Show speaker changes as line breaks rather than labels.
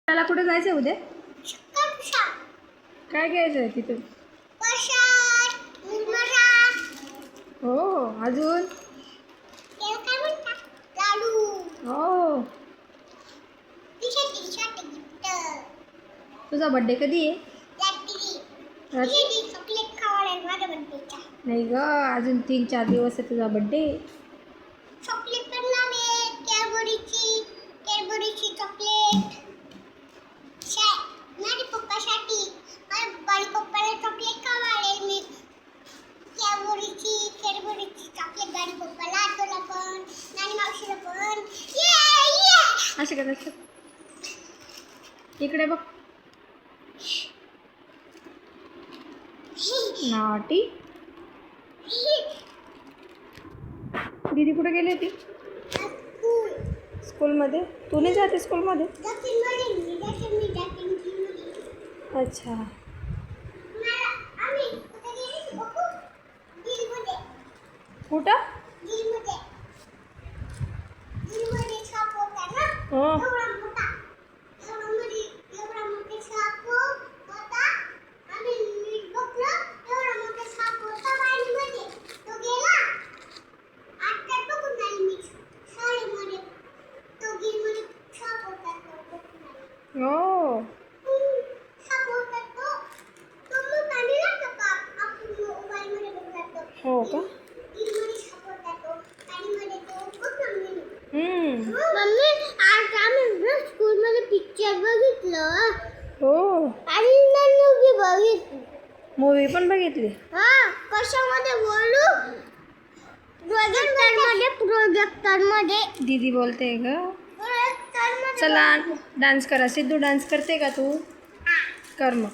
त्याला कुठे जायचं आहे उद्या? काय घ्यायचं आहे तिथून? हो अजून हो. तुझा बड्डे कधी आहे? नाही ग, अजून 3-4 दिवस आहे तुझा बड्डे.
चॉकलेट पण लावे, कॅडबरीची चॉकलेट. माझ्या पप्पासाठी, माझ्या पप्पाला चॉकलेट खावाले मी. कॅडबरीची चॉकलेट गाडी पप्पाला, तुला पण, नानी मावशीला पण.
असे का तसं? इकडे बघ. नाटी दीदी कुठे गेली होती? स्कूलमध्ये. तू नाही जाते स्कूलमध्ये? अच्छा. कुठं? हो. हो हो का?
मम्मी, आज आम्ही स्कूलमध्ये पिक्चर बघितलं.
हो.
आणि मूवी बघितली.
मूवी पण बघितली?
हा. कशामध्ये बोलू? प्रोजेक्टरमध्ये.
दीदी बोलते ग. चला डान्स करा. सिद्धू डान्स करते का तू? कर मग.